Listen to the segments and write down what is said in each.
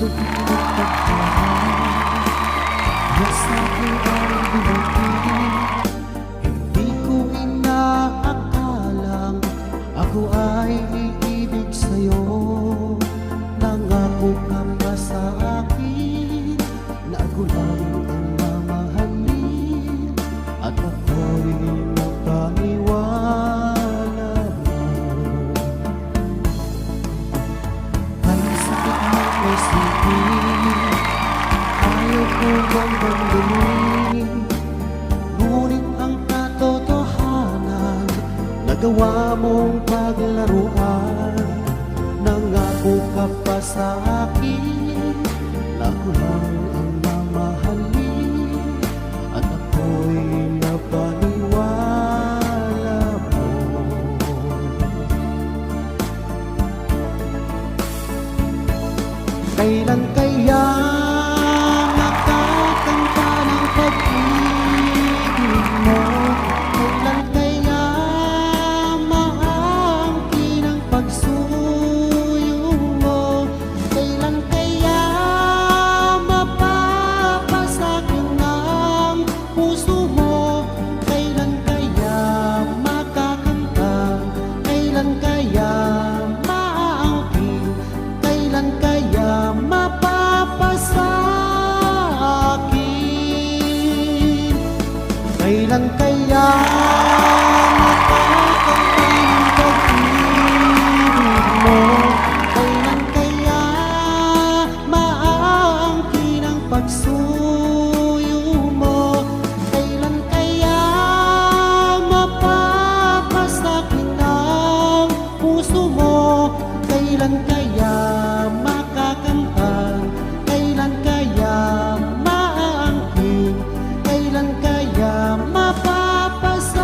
Dumating ang pagkakas, basta ko ay dumating. Hindi ko inaakalang ako ay iibig sa'yo. Nangako ka pa sa akin na ako lang ang mamahalin, at ako'y napaniwala mo. May sakit ng isipin, ayaw ko bang damdamin, ngunit ang katotohanan, nagawa mong paglaruan. Nangako ka pa sa akin na ako lang ang mamahalin, at ako'y napaniwala mo. Kailan kaya makakanta ng pag-ibig mo? Kailan kaya maangkin ang pagsuyo mo? Kailan kaya mapapasakin ang puso mo? Kailan kaya makakanta? Kailan kaya maangkin? Kailan kaya mapapasakin? Kailan kaya makakanta ng pag-ibig mo? Kailan kaya maangkin ang pagsuyo mo? Kailan kaya mapapasakin ang puso mo? Kailan kaya makakamtan? Kailan kaya maangkin? Kailan kaya mapapasakin?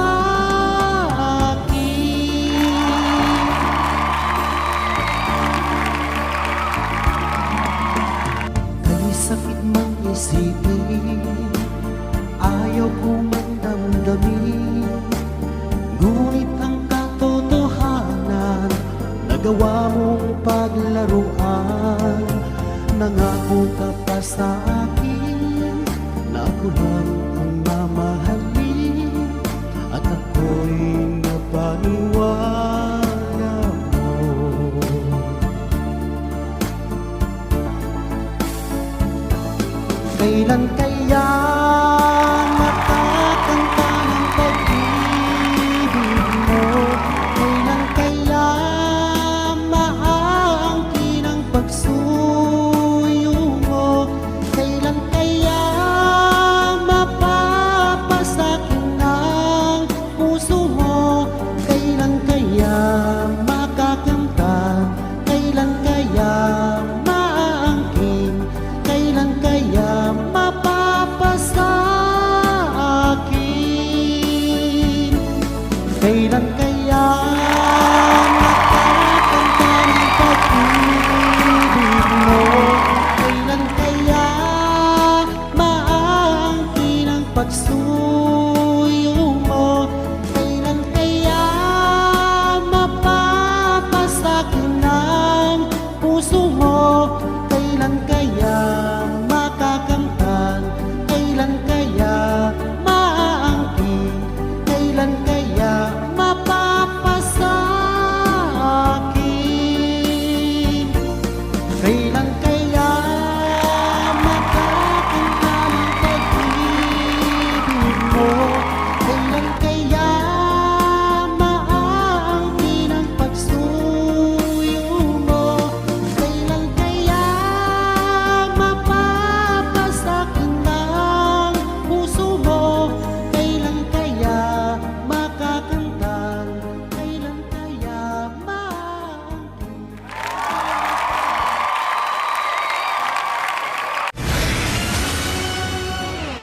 Kay sakit mang isipin, ayaw ko man damdamin, ngunit ang katotohanan, nagawa mong paglaruan. Nangako ka pa sa akin na ako lang ang mamahalin, at ako'y napaniwala mo. Kailan kaya makakanta ng pag-ibig mo? Kailan kaya maangkin ang pagsuyo mo? Kailan kaya mapapasakin ang puso mo? Kailan kaya makakamtan? Kailan kaya maangkin? Kailan kaya mapapasakin? Kailan kaya makakanta ng pag-ibig mo? Kailan kaya maangkin ang pagsuyo mo? Kailan kaya mapapasakin ang puso mo? Kailan kaya makakamtan? Kailan kaya maangkin? Kailan kaya mapapasakin? Kailan